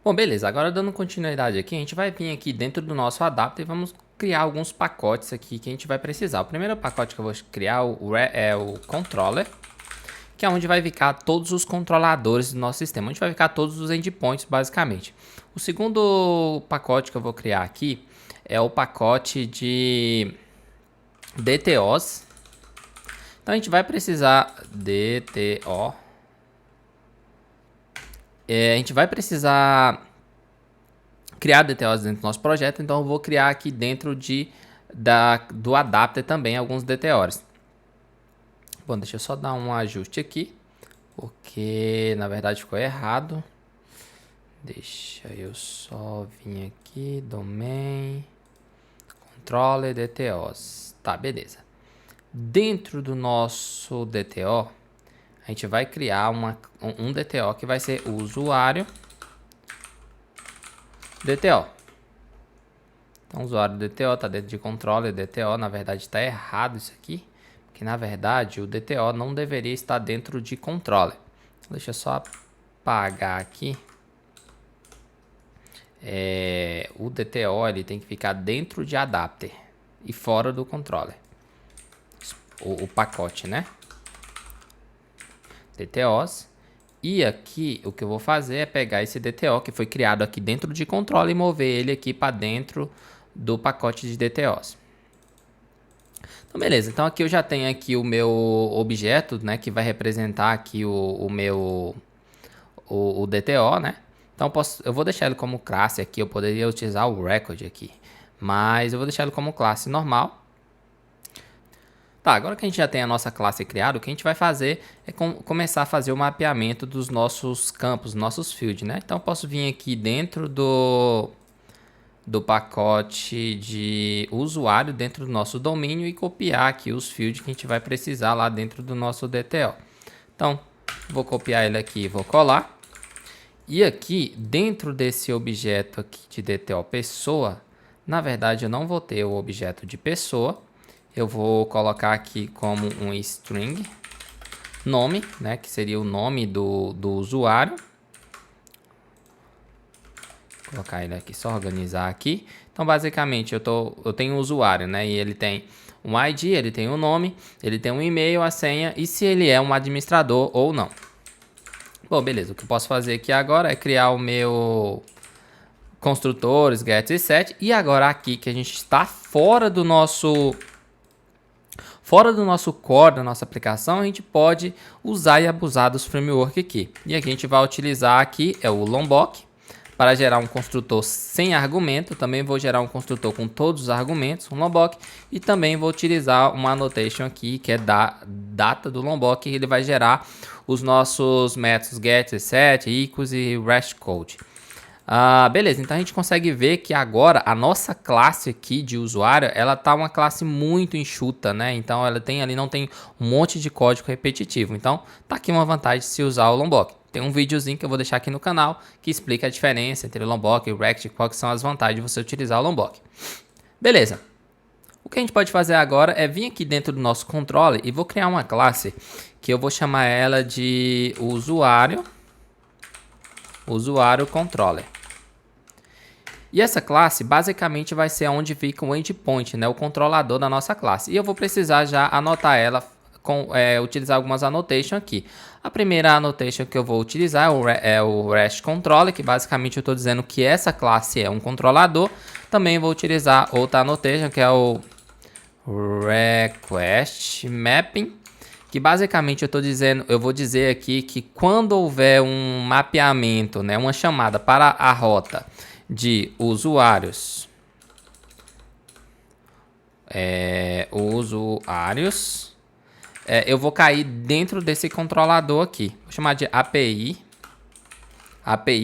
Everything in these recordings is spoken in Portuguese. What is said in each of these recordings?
Bom, beleza. Agora dando continuidade aqui, a gente vai vir aqui dentro do nosso adapter e vamos criar alguns pacotes aqui que a gente vai precisar. O primeiro pacote que eu vou criar é o controller, que é onde vai ficar todos os controladores do nosso sistema, onde vai ficar todos os endpoints, basicamente. O segundo pacote que eu vou criar aqui é o pacote de DTOs. Então a gente vai precisar DTO. A gente vai precisar criar DTOs dentro do nosso projeto, então eu vou criar aqui dentro do adapter também alguns DTOs. Bom, deixa eu só dar um ajuste aqui, porque na verdade ficou errado. Deixa eu só vir aqui, domain, controller, DTOs. Tá, beleza. Dentro do nosso DTO, a gente vai criar um DTO que vai ser o usuário DTO. Então, o usuário DTO está dentro de controller DTO. Na verdade, está errado isso aqui, porque na verdade o DTO não deveria estar dentro de controller. Deixa eu só apagar aqui. O DTO ele tem que ficar dentro de adapter e fora do controller. O pacote, né? DTOs. E aqui o que eu vou fazer é pegar esse DTO que foi criado aqui dentro de controle e mover ele aqui para dentro do pacote de DTOs. Então beleza, então aqui eu já tenho aqui o meu objeto, né, que vai representar aqui o DTO, né? Então eu vou deixar ele como classe aqui, eu poderia utilizar o record aqui, mas eu vou deixar ele como classe normal. Tá, agora que a gente já tem a nossa classe criada, o que a gente vai fazer é começar a fazer o mapeamento dos nossos campos, nossos fields, né? Então eu posso vir aqui dentro do pacote de usuário, dentro do nosso domínio e copiar aqui os fields que a gente vai precisar lá dentro do nosso DTO. Então, vou copiar ele aqui e vou colar. E aqui, dentro desse objeto aqui de DTO pessoa, na verdade eu não vou ter o objeto de pessoa. Eu vou colocar aqui como um string nome, né, que seria o nome do usuário. Vou colocar ele aqui, só organizar aqui. Então, basicamente, eu tenho um usuário, né, e ele tem um ID, ele tem um nome, ele tem um e-mail, a senha e se ele é um administrador ou não. Bom, beleza. O que eu posso fazer aqui agora é criar o meu construtores, get e set. E agora aqui que a gente está fora do nosso core, da nossa aplicação, a gente pode usar e abusar dos framework aqui. E aqui a gente vai utilizar aqui o Lombok para gerar um construtor sem argumento. Também vou gerar um construtor com todos os argumentos, um Lombok. E também vou utilizar uma annotation aqui, que é da data do Lombok, que ele vai gerar os nossos métodos get, set, equals e rest code. Beleza, então a gente consegue ver que agora a nossa classe aqui de usuário, ela tá uma classe muito enxuta, né? Então ela tem ali, não tem um monte de código repetitivo. Então tá aqui uma vantagem de se usar o Lombok. Tem um videozinho que eu vou deixar aqui no canal que explica a diferença entre o Lombok e o Rect, quais são as vantagens de você utilizar o Lombok. Beleza. O que a gente pode fazer agora é vir aqui dentro do nosso controller e vou criar uma classe que eu vou chamar ela de usuário controller. E essa classe basicamente vai ser onde fica o endpoint, né, o controlador da nossa classe. E eu vou precisar já anotar ela, utilizar algumas annotations aqui. A primeira annotation que eu vou utilizar é o REST controller, que basicamente eu estou dizendo que essa classe é um controlador. Também vou utilizar outra annotation que é o request mapping, que basicamente eu vou dizer aqui que quando houver um mapeamento, né, uma chamada para a rota de usuários, eu vou cair dentro desse controlador aqui. Vou chamar de API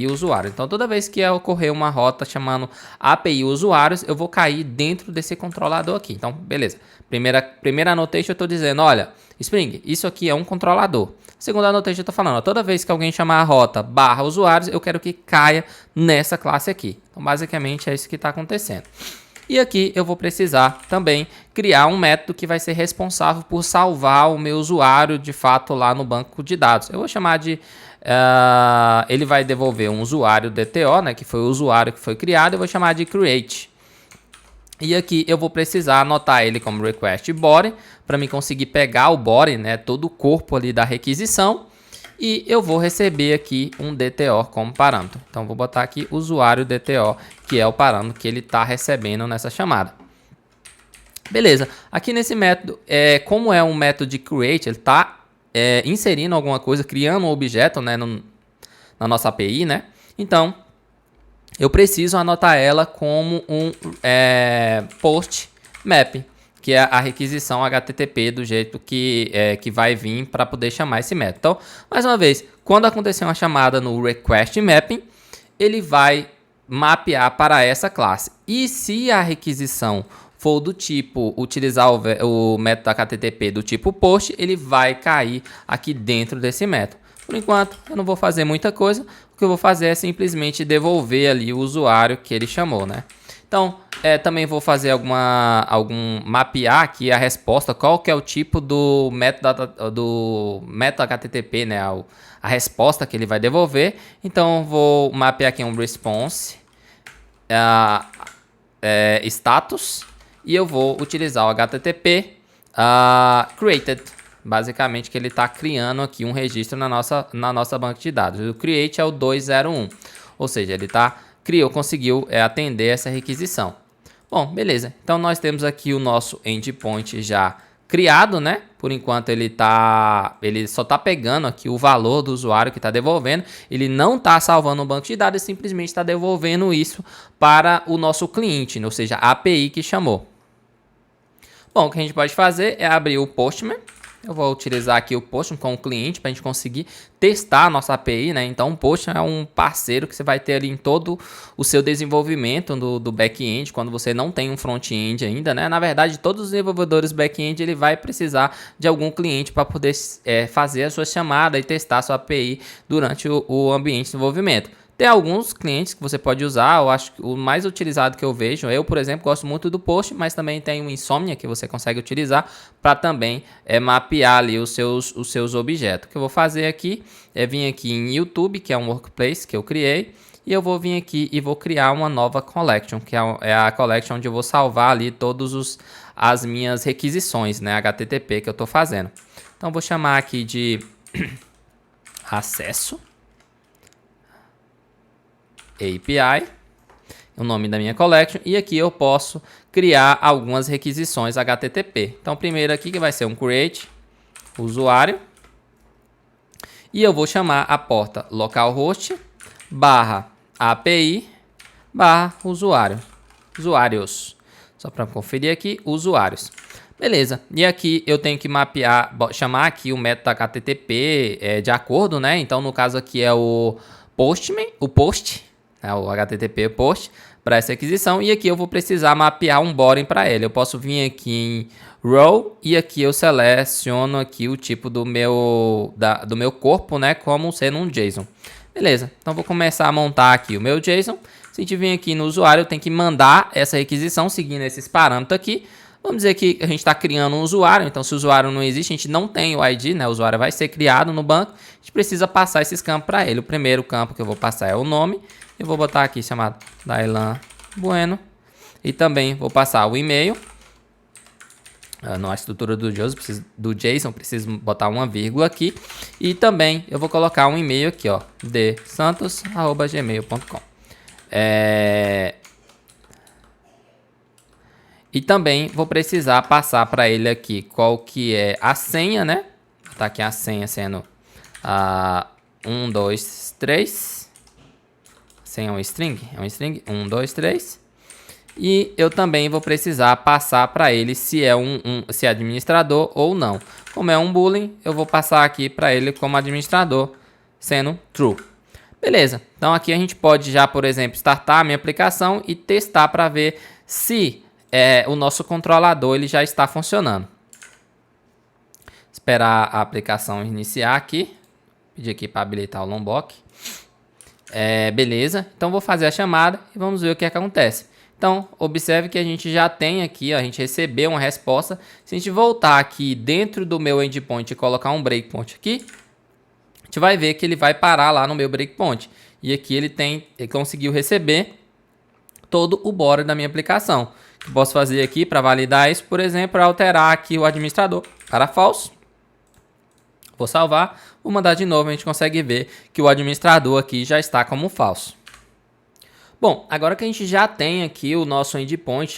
usuário. Então, toda vez que ocorrer uma rota chamando API usuários, eu vou cair dentro desse controlador aqui. Então, beleza. Primeira annotation eu estou dizendo, olha, Spring, isso aqui é um controlador. Segunda annotation eu estou falando, toda vez que alguém chamar a rota / usuários, eu quero que caia nessa classe aqui. Então, basicamente, é isso que está acontecendo. E aqui eu vou precisar também criar um método que vai ser responsável por salvar o meu usuário de fato lá no banco de dados. Eu vou chamar de ele vai devolver um usuário DTO, né, que foi o usuário que foi criado, eu vou chamar de create. E aqui eu vou precisar anotar ele como request body, para mim conseguir pegar o body, né, todo o corpo ali da requisição. E eu vou receber aqui um DTO como parâmetro. Então vou botar aqui usuário DTO, que é o parâmetro que ele está recebendo nessa chamada. Beleza, aqui nesse método, como é um método de create, ele está inserindo alguma coisa, criando um objeto, né, na nossa API, né? Então, eu preciso anotar ela como um post map, que é a requisição HTTP do jeito que vai vir para poder chamar esse método. Então, mais uma vez, quando acontecer uma chamada no request mapping, ele vai mapear para essa classe. E se a requisição for do tipo utilizar o método HTTP do tipo post, ele vai cair aqui dentro desse método. Por enquanto, eu não vou fazer muita coisa. O que eu vou fazer é simplesmente devolver ali o usuário que ele chamou, né? Então, também vou fazer mapear aqui a resposta, qual que é o tipo do método HTTP, né? A resposta que ele vai devolver. Então, vou mapear aqui um response status e eu vou utilizar o HTTP created. Basicamente que ele está criando aqui um registro na nossa banca de dados. O create é o 201, ou seja, ele conseguiu atender essa requisição. Bom, beleza. Então nós temos aqui o nosso endpoint já criado, né? Por enquanto ele só está pegando aqui o valor do usuário que está devolvendo. Ele não está salvando o banco de dados, ele simplesmente está devolvendo isso para o nosso cliente, ou seja, a API que chamou. Bom, o que a gente pode fazer é abrir o Postman. Eu vou utilizar aqui o Postman com o cliente para a gente conseguir testar a nossa API, né? Então o Postman é um parceiro que você vai ter ali em todo o seu desenvolvimento do back-end, quando você não tem um front-end ainda, né? Na verdade, todos os desenvolvedores back-end ele vai precisar de algum cliente para poder fazer a sua chamada e testar a sua API durante o ambiente de desenvolvimento. Tem alguns clientes que você pode usar, eu acho que o mais utilizado que eu vejo, eu, por exemplo, gosto muito do Post, mas também tem o Insomnia que você consegue utilizar para também mapear ali os seus objetos. O que eu vou fazer aqui é vir aqui em YouTube, que é um workplace que eu criei, e eu vou vir aqui e vou criar uma nova collection, que é a collection onde eu vou salvar ali todas as minhas requisições, né, HTTP que eu estou fazendo. Então, vou chamar aqui de acesso API, o nome da minha collection, e aqui eu posso criar algumas requisições HTTP. Então, primeiro aqui que vai ser um create usuário, e eu vou chamar a porta localhost /API usuários, só para conferir aqui, usuários. Beleza, e aqui eu tenho que chamar aqui o método HTTP de acordo, né? Então, no caso aqui é o Postman, o HTTP post para essa requisição, e aqui eu vou precisar mapear um body para ele. Eu posso vir aqui em row e aqui eu seleciono aqui o tipo do meu corpo, né, como sendo um JSON. Beleza, então vou começar a montar aqui o meu JSON. Se a gente vir aqui no usuário, eu tenho que mandar essa requisição seguindo esses parâmetros aqui. Vamos dizer que a gente está criando um usuário, então se o usuário não existe, a gente não tem o ID, né? O usuário vai ser criado no banco, a gente precisa passar esses campos para ele. O primeiro campo que eu vou passar é o nome, eu vou botar aqui chamado Dailan Bueno, e também vou passar o e-mail. Na estrutura do JSON, preciso botar uma vírgula aqui, e também eu vou colocar um e-mail aqui, ó, dsantos@gmail.com. E também vou precisar passar para ele aqui qual que é a senha, né? Tá aqui a senha sendo 1, 2, 3. Senha é um string? É um string 1, 2, 3. E eu também vou precisar passar para ele se é se é administrador ou não. Como é um boolean, eu vou passar aqui para ele como administrador, sendo true. Beleza, então aqui a gente pode já, por exemplo, startar a minha aplicação e testar para ver se o nosso controlador ele já está funcionando. Esperar a aplicação iniciar aqui. Pedir aqui para habilitar o Lombok. Beleza, então vou fazer a chamada e vamos ver o que acontece. Então, observe que a gente já tem aqui, ó, a gente recebeu uma resposta. Se a gente voltar aqui dentro do meu endpoint e colocar um breakpoint aqui, gente vai ver que ele vai parar lá no meu breakpoint. E aqui ele conseguiu receber todo o body da minha aplicação. O que eu posso fazer aqui para validar isso, por exemplo, é alterar aqui o administrador para false. Vou salvar, vou mandar de novo, a gente consegue ver que o administrador aqui já está como falso. Bom, agora que a gente já tem aqui o nosso endpoint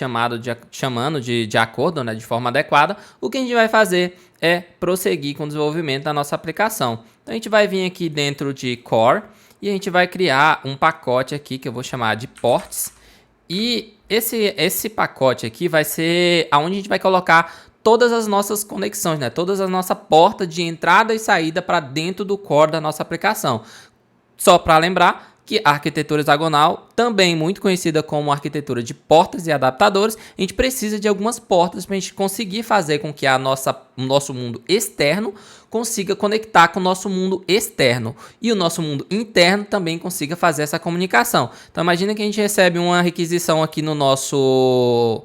chamando de acordo, né, de forma adequada, o que a gente vai fazer é prosseguir com o desenvolvimento da nossa aplicação. Então a gente vai vir aqui dentro de core e a gente vai criar um pacote aqui que eu vou chamar de ports. E esse pacote aqui vai ser onde a gente vai colocar todas as nossas conexões, né? Todas as nossas portas de entrada e saída para dentro do core da nossa aplicação. Só para lembrar que a arquitetura hexagonal, também muito conhecida como arquitetura de portas e adaptadores, a gente precisa de algumas portas para a gente conseguir fazer com que o nosso mundo externo consiga conectar com o nosso mundo externo e o nosso mundo interno também consiga fazer essa comunicação. Então imagina que a gente recebe uma requisição aqui no nosso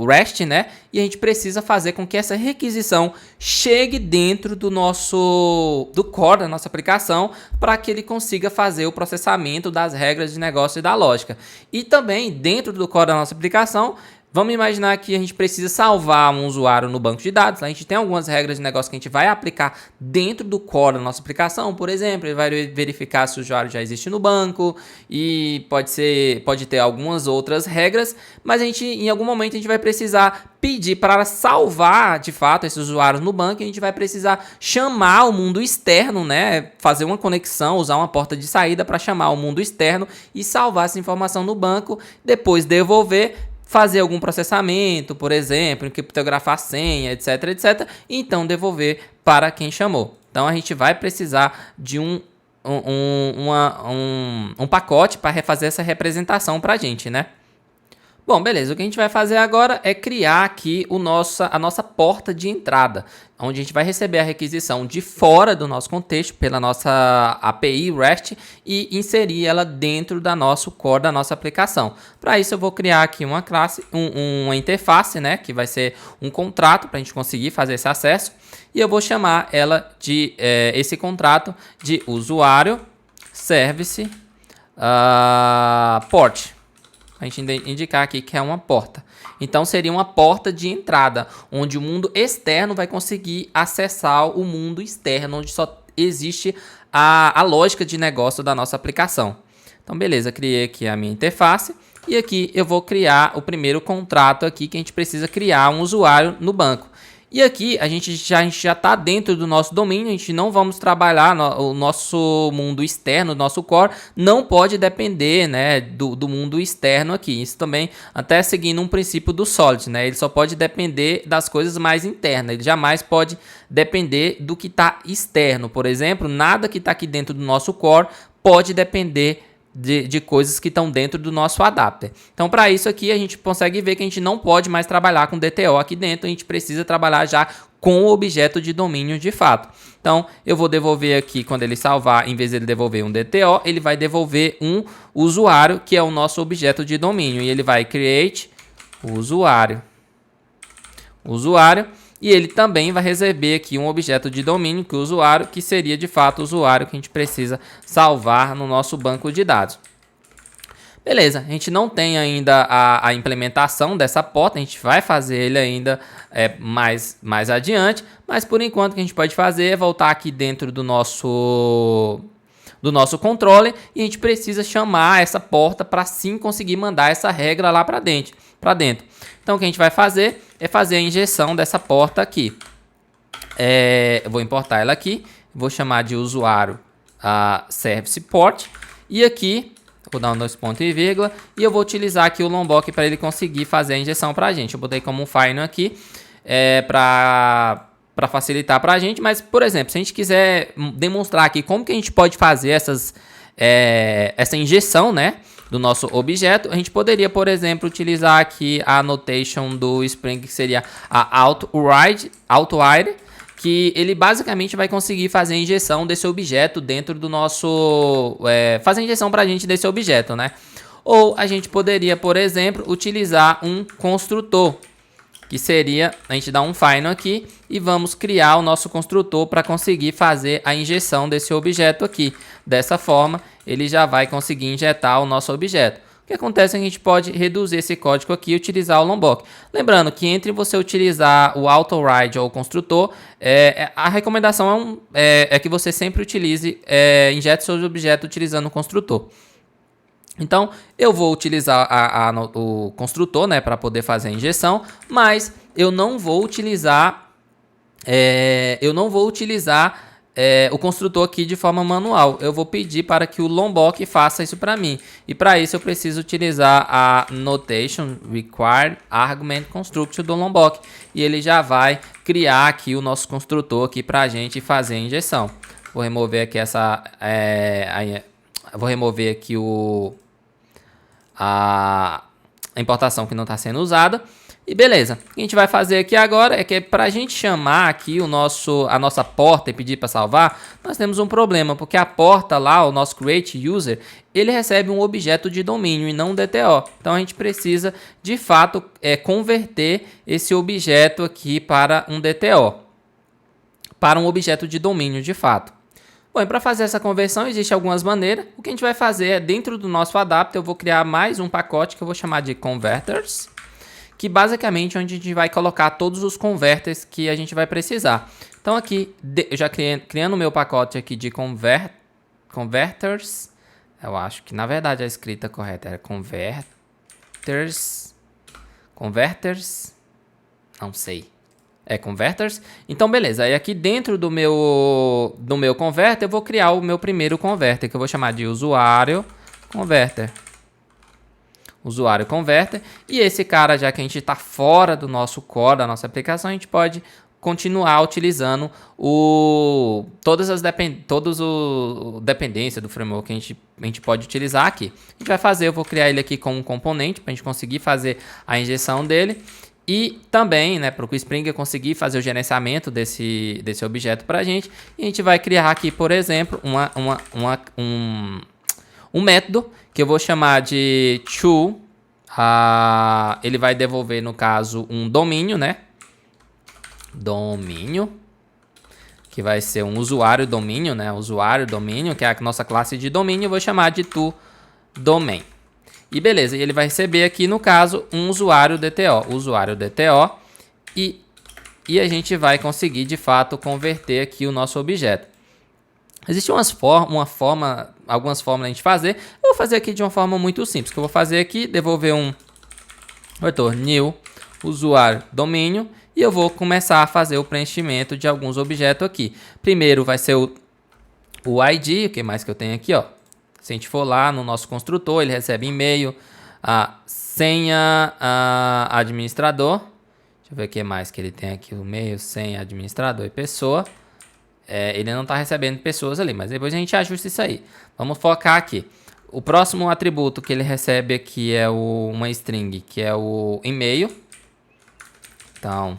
REST, né? E a gente precisa fazer com que essa requisição chegue dentro do core da nossa aplicação para que ele consiga fazer o processamento das regras de negócio e da lógica. E também dentro do core da nossa aplicação, vamos imaginar que a gente precisa salvar um usuário no banco de dados. A gente tem algumas regras de negócio que a gente vai aplicar dentro do core da nossa aplicação. Por exemplo, ele vai verificar se o usuário já existe no banco e pode ter algumas outras regras, mas em algum momento a gente vai precisar pedir para salvar de fato esses usuários no banco. E a gente vai precisar chamar o mundo externo, né? Fazer uma conexão, usar uma porta de saída para chamar o mundo externo e salvar essa informação no banco, depois devolver, fazer algum processamento, por exemplo, criptografar a senha, etc, etc, e então devolver para quem chamou. Então a gente vai precisar de um pacote para refazer essa representação para a gente, né? Bom, beleza, o que a gente vai fazer agora é criar aqui a nossa porta de entrada, onde a gente vai receber a requisição de fora do nosso contexto pela nossa API REST e inserir ela dentro da nosso core da nossa aplicação. Para isso eu vou criar aqui uma classe, uma interface, né, que vai ser um contrato para a gente conseguir fazer esse acesso, e eu vou chamar ela esse contrato de usuário service port. A gente indicar aqui que é uma porta. Então seria uma porta de entrada, onde o mundo externo vai conseguir acessar o mundo externo, onde só existe a lógica de negócio da nossa aplicação. Então beleza, criei aqui a minha interface e aqui eu vou criar o primeiro contrato aqui que a gente precisa criar um usuário no banco. E aqui a gente já está dentro do nosso domínio, a gente não vamos trabalhar o nosso mundo externo, o nosso core não pode depender, né, do mundo externo aqui. Isso também até seguindo um princípio do Solid, né? Ele só pode depender das coisas mais internas, ele jamais pode depender do que está externo. Por exemplo, nada que está aqui dentro do nosso core pode depender de coisas que estão dentro do nosso adapter. Então, para isso aqui, a gente consegue ver que a gente não pode mais trabalhar com DTO aqui dentro, a gente precisa trabalhar já com o objeto de domínio de fato. Então, eu vou devolver aqui, quando ele salvar, em vez de ele devolver um DTO, ele vai devolver um usuário, que é o nosso objeto de domínio, e ele vai create usuário. E ele também vai receber aqui um objeto de domínio, que é o usuário, que seria de fato o usuário que a gente precisa salvar no nosso banco de dados. Beleza, a gente não tem ainda a implementação dessa porta, a gente vai fazer ele ainda mais adiante, mas por enquanto o que a gente pode fazer é voltar aqui dentro do nosso controle e a gente precisa chamar essa porta para sim conseguir mandar essa regra lá para dentro. Então o que a gente vai fazer é fazer a injeção dessa porta aqui. Eu vou importar ela aqui, vou chamar de usuário service port e aqui vou dar um 2 pontos e vírgula e eu vou utilizar aqui o Lombok para ele conseguir fazer a injeção para a gente. Eu botei como um file aqui para facilitar para a gente, mas por exemplo, se a gente quiser demonstrar aqui como que a gente pode fazer essa injeção, né, do nosso objeto, a gente poderia, por exemplo, utilizar aqui a annotation do Spring, que seria a auto-wire, que ele basicamente vai conseguir fazer a injeção desse objeto dentro do nosso... fazer a injeção para a gente desse objeto, né? Ou a gente poderia, por exemplo, utilizar um construtor. que seria a gente dar um final aqui e vamos criar o nosso construtor para conseguir fazer a injeção desse objeto aqui. Dessa forma, ele já vai conseguir injetar o nosso objeto. O que acontece é que a gente pode reduzir esse código aqui e utilizar o Lombok. Lembrando que entre você utilizar o AutoRide ou o construtor, a recomendação é que você sempre utilize, injete seus objetos utilizando o construtor. Então, eu vou utilizar o construtor, né, para poder fazer a injeção, mas eu não vou utilizar, o construtor aqui de forma manual. Eu vou pedir para que o Lombok faça isso para mim. E para isso eu preciso utilizar a Notation Require Argument Construct do Lombok. E ele já vai criar aqui o nosso construtor aqui para a gente fazer a injeção. Vou remover aqui vou remover aqui a importação que não está sendo usada. E beleza, o que a gente vai fazer aqui agora é que para a gente chamar aqui a nossa porta e pedir para salvar, nós temos um problema, porque a porta lá, o nosso create user, ele recebe um objeto de domínio e não um DTO. Então a gente precisa de fato converter esse objeto aqui para um DTO, para um objeto de domínio de fato. Bom, e para fazer essa conversão existem algumas maneiras. O que a gente vai fazer é dentro do nosso adapter eu vou criar mais um pacote que eu vou chamar de converters, que basicamente é onde a gente vai colocar todos os converters que a gente vai precisar. Então aqui, eu já criando o meu pacote aqui de converters, eu acho que na verdade a escrita correta era converters, não sei, converters. Então beleza, aí aqui dentro do meu converter eu vou criar o meu primeiro converter, que eu vou chamar de usuário converter. Usuário converter, e esse cara, já que a gente está fora do nosso core, da nossa aplicação, a gente pode continuar utilizando todas as dependências do framework que a gente pode utilizar aqui. A gente vai fazer, eu vou criar ele aqui como um componente para a gente conseguir fazer a injeção dele e também, né, para o Spring conseguir fazer o gerenciamento desse objeto para a gente. E a gente vai criar aqui, por exemplo, um método que eu vou chamar de to, ele vai devolver, no caso, um domínio, né? Domínio, que vai ser um usuário domínio, né? Usuário domínio, que é a nossa classe de domínio, eu vou chamar de to domain. E beleza, e ele vai receber aqui, no caso, um usuário DTO, e a gente vai conseguir, de fato, converter aqui o nosso objeto. Existem algumas formas de a gente fazer. Eu vou fazer aqui de uma forma muito simples. Que eu vou fazer aqui, devolver um vetor new usuário domínio e eu vou começar a fazer o preenchimento de alguns objetos aqui. Primeiro vai ser o ID, o que mais que eu tenho aqui, ó. Se a gente for lá no nosso construtor, ele recebe e-mail, a senha, administrador. Deixa eu ver o que mais que ele tem aqui, o e-mail, senha, administrador e pessoa. Ele não está recebendo pessoas ali, mas depois a gente ajusta isso aí. Vamos focar aqui. O próximo atributo que ele recebe aqui é uma string, que é o e-mail. Então,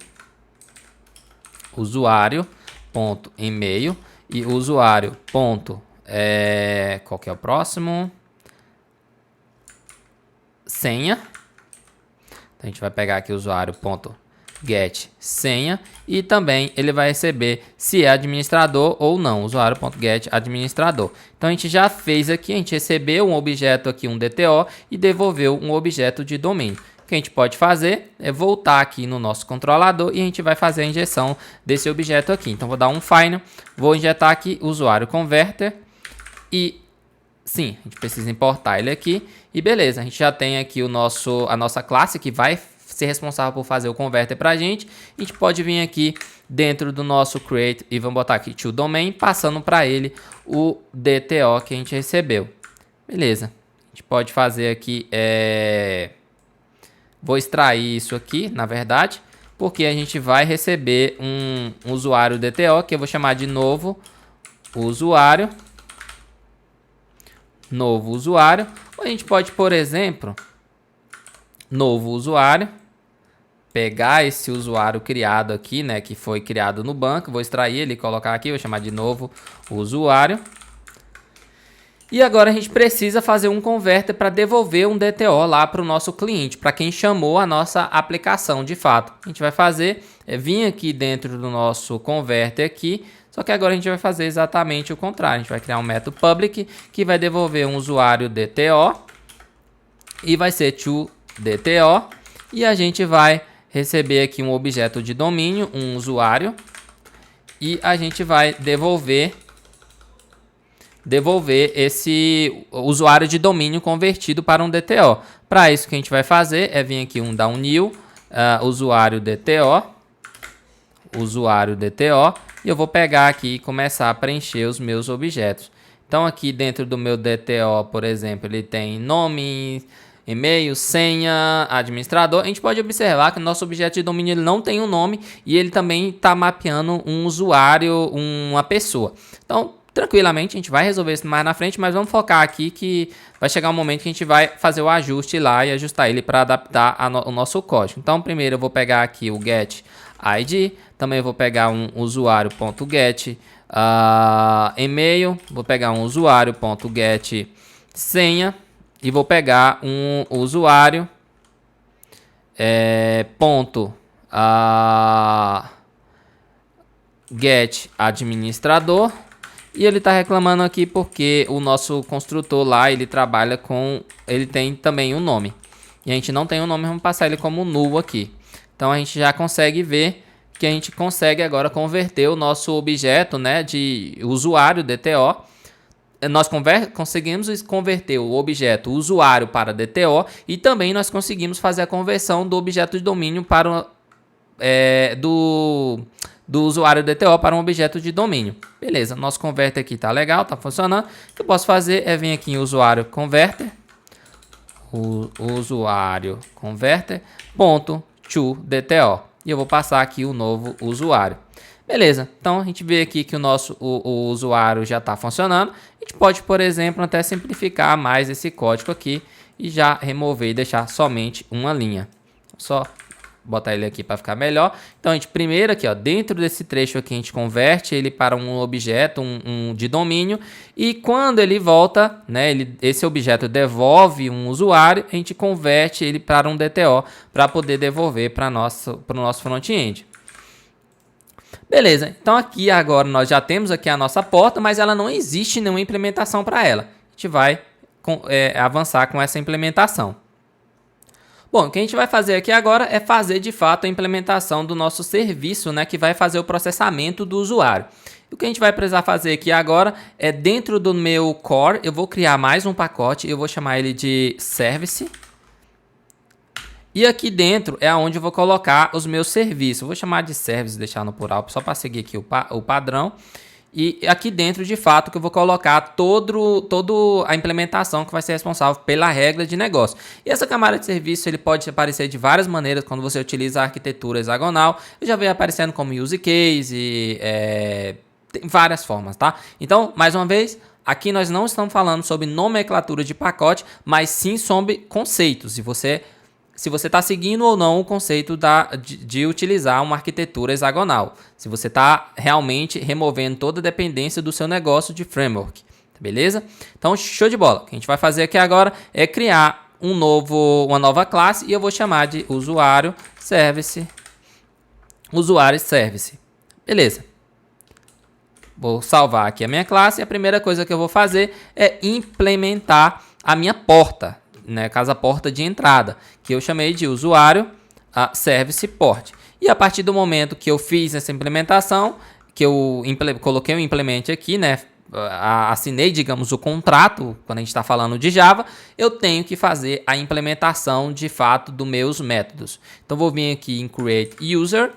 usuário.email e usuário. Qual que é o próximo? Senha. Então, a gente vai pegar aqui o usuário.get senha e também ele vai receber se é administrador ou não, usuário.get administrador. Então a gente já fez aqui, a gente recebeu um objeto aqui, um DTO, e devolveu um objeto de domínio. O que a gente pode fazer é voltar aqui no nosso controlador e a gente vai fazer a injeção desse objeto aqui. Então vou dar um final, vou injetar aqui usuário converter e sim, a gente precisa importar ele aqui e beleza, a gente já tem aqui a nossa classe que vai ser responsável por fazer o converter pra gente. A gente pode vir aqui dentro do nosso create e vamos botar aqui to domain, passando para ele o DTO que a gente recebeu. Beleza. A gente pode fazer aqui, vou extrair isso aqui, na verdade, porque a gente vai receber um usuário DTO, que eu vou chamar de novo usuário. Novo usuário. Ou a gente pode, por exemplo, novo usuário, pegar esse usuário criado aqui, né, que foi criado no banco, vou extrair ele e colocar aqui, vou chamar de novo usuário. E agora a gente precisa fazer um converter para devolver um DTO lá para o nosso cliente, para quem chamou a nossa aplicação de fato. A gente vai fazer, vir aqui dentro do nosso converter aqui, só que agora a gente vai fazer exatamente o contrário. A gente vai criar um método public que vai devolver um usuário DTO e vai ser toDTO, e a gente vai receber aqui um objeto de domínio, um usuário, e a gente vai devolver esse usuário de domínio convertido para um DTO. Para isso, o que a gente vai fazer é vir aqui um down new usuário DTO, e eu vou pegar aqui e começar a preencher os meus objetos. Então, aqui dentro do meu DTO, por exemplo, ele tem nome, e-mail, senha, administrador. A gente pode observar que o nosso objeto de domínio ele não tem um nome e ele também está mapeando um usuário, uma pessoa. Então, tranquilamente, a gente vai resolver isso mais na frente, mas vamos focar aqui que vai chegar um momento que a gente vai fazer o ajuste lá e ajustar ele para adaptar o nosso código. Então, primeiro eu vou pegar aqui o get ID, também vou pegar um usuário.get e-mail, vou pegar um usuário.get senha e vou pegar um usuário get administrador. E ele está reclamando aqui porque o nosso construtor lá, ele trabalha com... ele tem também um nome. E a gente não tem um nome, vamos passar ele como null aqui. Então a gente já consegue ver que a gente consegue agora converter o nosso objeto, né, de usuário DTO. Nós conseguimos converter o objeto usuário para DTO e também nós conseguimos fazer a conversão do objeto de domínio para do usuário DTO para um objeto de domínio. Beleza, nosso converter aqui tá legal, tá funcionando. O que eu posso fazer é vir aqui em usuário converter, toDTO, e eu vou passar aqui o novo usuário. Beleza, então a gente vê aqui que o usuário já está funcionando. A gente pode, por exemplo, até simplificar mais esse código aqui e já remover e deixar somente uma linha. Só botar ele aqui para ficar melhor. Então a gente primeiro aqui, ó, dentro desse trecho aqui a gente converte ele para um objeto de domínio, e quando ele volta, né, esse objeto devolve um usuário, a gente converte ele para um DTO para poder devolver para o nosso front-end. Beleza, então aqui agora nós já temos aqui a nossa porta, mas ela não existe nenhuma implementação para ela. A gente vai avançar com essa implementação. Bom, o que a gente vai fazer aqui agora é fazer de fato a implementação do nosso serviço, né, que vai fazer o processamento do usuário. O que a gente vai precisar fazer aqui agora é, dentro do meu core, eu vou criar mais um pacote, eu vou chamar ele de service. E aqui dentro é onde eu vou colocar os meus serviços. Eu vou chamar de service, deixar no plural, só para seguir aqui o padrão. E aqui dentro, de fato, que eu vou colocar toda a implementação que vai ser responsável pela regra de negócio. E essa camada de serviço ele pode aparecer de várias maneiras quando você utiliza a arquitetura hexagonal. Eu já veio aparecendo como use case, tem várias formas, tá? Então, mais uma vez, aqui nós não estamos falando sobre nomenclatura de pacote, mas sim sobre conceitos. Se você está seguindo ou não o conceito de utilizar uma arquitetura hexagonal. Se você está realmente removendo toda a dependência do seu negócio de framework. Beleza? Então, show de bola. O que a gente vai fazer aqui agora é criar uma nova classe e eu vou chamar de usuário service. Beleza. Vou salvar aqui a minha classe e a primeira coisa que eu vou fazer é implementar a minha porta. Né, caso a porta de entrada, que eu chamei de usuário service port. E a partir do momento que eu fiz essa implementação, que eu coloquei o implement aqui, né, assinei, digamos, o contrato, quando a gente está falando de Java, eu tenho que fazer a implementação de fato dos meus métodos. Então vou vir aqui em create user,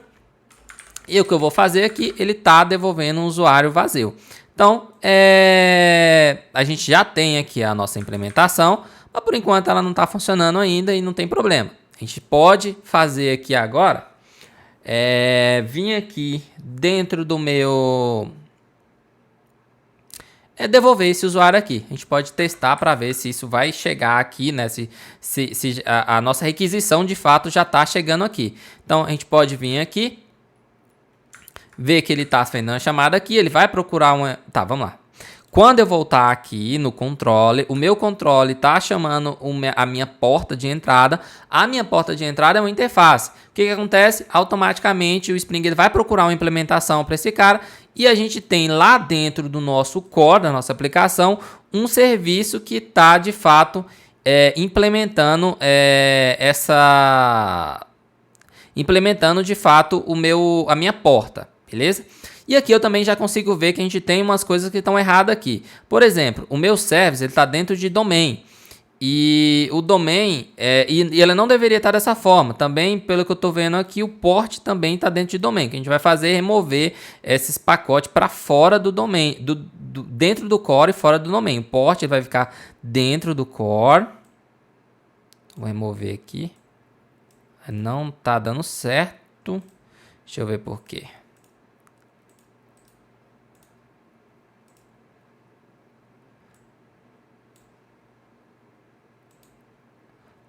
e o que eu vou fazer aqui, ele está devolvendo um usuário vazio. Então a gente já tem aqui a nossa implementação, mas por enquanto ela não está funcionando ainda e não tem problema. A gente pode fazer aqui agora, vir aqui dentro do meu... devolver esse usuário aqui. A gente pode testar para ver se isso vai chegar aqui, né? Se a nossa requisição de fato já está chegando aqui. Então a gente pode vir aqui, ver que ele está fazendo uma chamada aqui, ele vai procurar uma... Tá, vamos lá. Quando eu voltar aqui no controle, o meu controle está chamando a minha porta de entrada. A minha porta de entrada é uma interface. O que acontece? Automaticamente o Spring ele vai procurar uma implementação para esse cara e a gente tem lá dentro do nosso core, da nossa aplicação, um serviço que está de fato implementando implementando de fato a minha porta, beleza? E aqui eu também já consigo ver que a gente tem umas coisas que estão erradas aqui. Por exemplo, o meu service está dentro de domain. E o domain, e ele não deveria estar dessa forma. Também, pelo que eu estou vendo aqui, o port também está dentro de domain. O que a gente vai fazer é remover esses pacotes para fora do domain, dentro do core e fora do domain. O port ele vai ficar dentro do core. Vou remover aqui. Não está dando certo. Deixa eu ver por quê.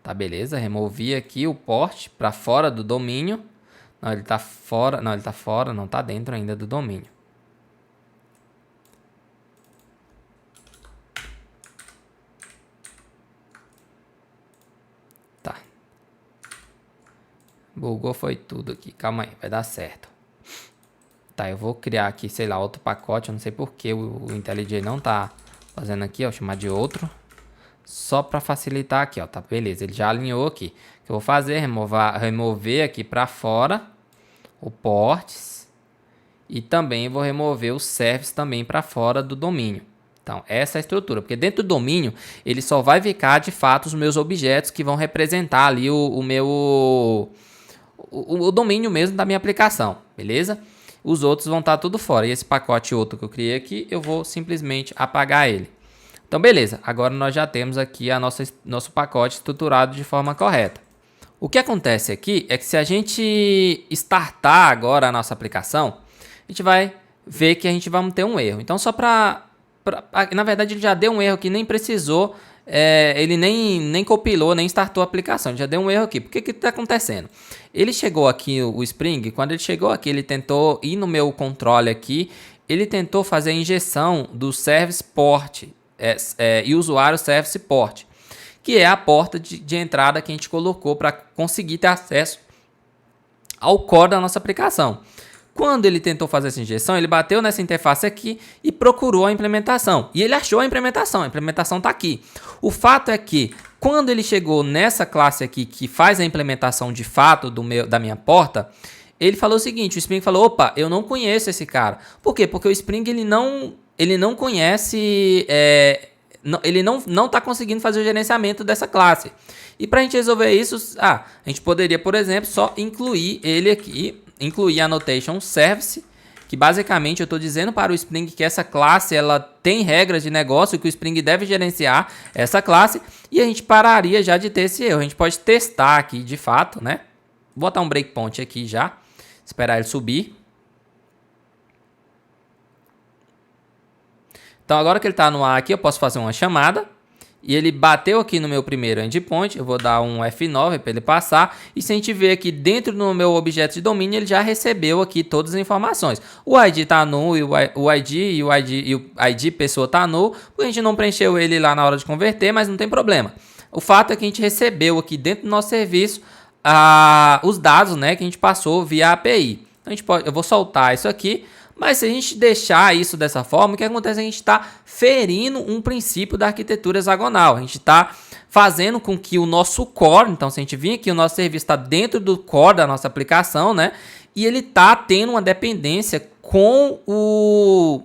Tá, beleza, removi aqui o port para fora do domínio. Não, ele tá fora, não, ele tá fora, não tá dentro ainda do domínio. Tá. Bugou foi tudo aqui, calma aí, vai dar certo. Tá, eu vou criar aqui, sei lá, outro pacote, eu não sei porque o IntelliJ não tá fazendo aqui, ó, vou chamar de outro. Só para facilitar aqui, ó, tá, beleza, ele já alinhou aqui. O que eu vou fazer é remover aqui para fora o ports e também vou remover o service também para fora do domínio. Então, essa é a estrutura, porque dentro do domínio ele só vai ficar de fato os meus objetos que vão representar ali o domínio mesmo da minha aplicação, beleza? Os outros vão estar tudo fora. E esse pacote outro que eu criei aqui, eu vou simplesmente apagar ele. Então, beleza. Agora nós já temos aqui nosso pacote estruturado de forma correta. O que acontece aqui é que se a gente startar agora a nossa aplicação, a gente vai ver que a gente vai ter um erro. Então, só na verdade, ele já deu um erro aqui, nem precisou, ele nem compilou, nem startou a aplicação. Já deu um erro aqui. Por que está acontecendo? Ele chegou aqui, o Spring, quando ele chegou aqui, ele tentou ir no meu controle aqui, ele tentou fazer a injeção do service port, e usuário service port, que é a porta de entrada que a gente colocou para conseguir ter acesso ao core da nossa aplicação. Quando ele tentou fazer essa injeção, ele bateu nessa interface aqui e procurou a implementação. E ele achou a implementação está aqui. O fato é que, quando ele chegou nessa classe aqui, que faz a implementação de fato da minha porta, ele falou o seguinte, o Spring falou, opa, eu não conheço esse cara. Por quê? Porque o Spring ele não conhece, ele não está conseguindo fazer o gerenciamento dessa classe. E para a gente resolver isso, a gente poderia, por exemplo, só incluir ele aqui, incluir a annotation service, que basicamente eu estou dizendo para o Spring que essa classe ela tem regras de negócio, que o Spring deve gerenciar essa classe, e a gente pararia já de ter esse erro. A gente pode testar aqui de fato, né? Vou botar um breakpoint aqui já, esperar ele subir. Então, agora que ele está no ar aqui, eu posso fazer uma chamada. E ele bateu aqui no meu primeiro endpoint. Eu vou dar um F9 para ele passar. E se a gente ver aqui dentro do meu objeto de domínio, ele já recebeu aqui todas as informações. O ID está null, e o ID pessoa está null. A gente não preencheu ele lá na hora de converter, mas não tem problema. O fato é que a gente recebeu aqui dentro do nosso serviço os dados, né, que a gente passou via API. Então, eu vou soltar isso aqui. Mas se a gente deixar isso dessa forma, o que acontece é que a gente está ferindo um princípio da arquitetura hexagonal. A gente está fazendo com que o nosso core, então se a gente vir aqui, o nosso serviço está dentro do core da nossa aplicação, né? E ele está tendo uma dependência com o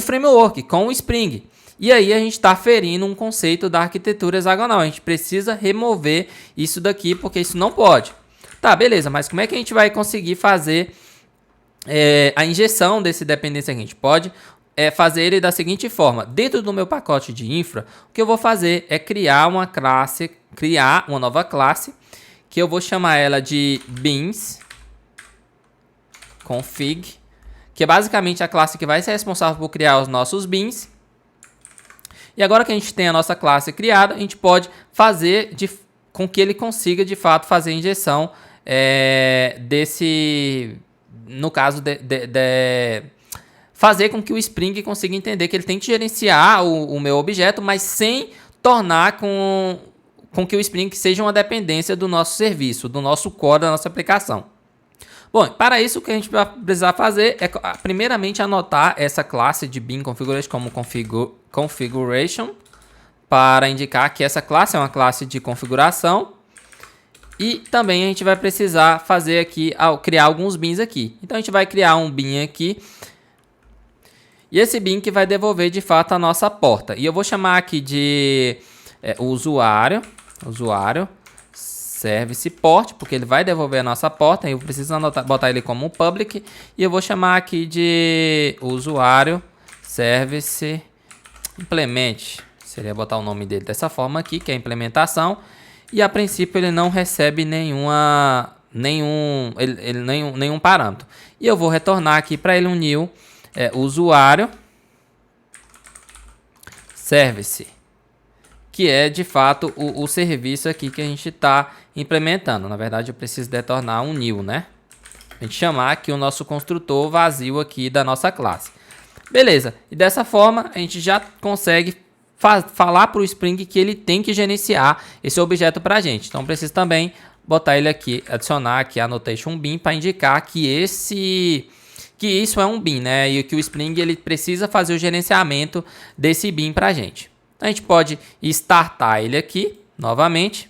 framework, com o Spring. E aí a gente está ferindo um conceito da arquitetura hexagonal. A gente precisa remover isso daqui, porque isso não pode. Tá, beleza, mas como é que a gente vai conseguir fazer a injeção desse dependência aqui? A gente pode fazer ele da seguinte forma. Dentro do meu pacote de infra, o que eu vou fazer é criar uma nova classe, que eu vou chamar ela de beans config, que é basicamente a classe que vai ser responsável por criar os nossos beans. E agora que a gente tem a nossa classe criada, a gente pode fazer com que ele consiga de fato fazer a injeção no caso fazer com que o Spring consiga entender que ele tem que gerenciar o meu objeto, mas sem tornar com que o Spring seja uma dependência do nosso serviço, do nosso core, da nossa aplicação. Bom, para isso o que a gente vai precisar fazer é, primeiramente, anotar essa classe de Bean Configuration como configuration, para indicar que essa classe é uma classe de configuração. E também a gente vai precisar fazer aqui, criar alguns beans aqui. Então a gente vai criar um bean aqui. E esse bean que vai devolver de fato a nossa porta. E eu vou chamar aqui de usuário service port, porque ele vai devolver a nossa porta. Eu preciso botar ele como public. E eu vou chamar aqui de usuário service implement. Seria botar o nome dele dessa forma aqui, que é a implementação. E a princípio ele não recebe nenhum parâmetro. E eu vou retornar aqui para ele um new usuário service, que é de fato o serviço aqui que a gente está implementando. Na verdade eu preciso retornar um new, né? A gente chamar aqui o nosso construtor vazio aqui da nossa classe. Beleza, e dessa forma a gente já consegue falar para o Spring que ele tem que gerenciar esse objeto para a gente. Então preciso também botar ele aqui, adicionar aqui a annotation bean para indicar que isso é um bean, né? E que o Spring ele precisa fazer o gerenciamento desse bean para a gente. Então, a gente pode startar ele aqui novamente.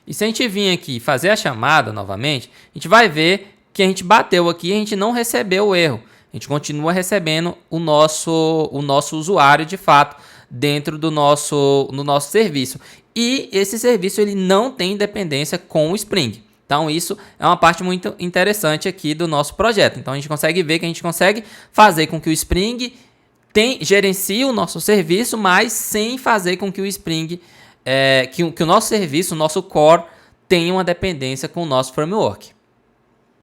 E se a gente vir aqui e fazer a chamada novamente, a gente vai ver que a gente bateu aqui e a gente não recebeu o erro. A gente continua recebendo o nosso usuário de fato dentro do nosso serviço. E esse serviço ele não tem dependência com o Spring. Então isso é uma parte muito interessante aqui do nosso projeto. Então a gente consegue ver que a gente consegue fazer com que o Spring gerencie o nosso serviço, mas sem fazer com que o Spring, que o nosso serviço, o nosso core, tenha uma dependência com o nosso framework.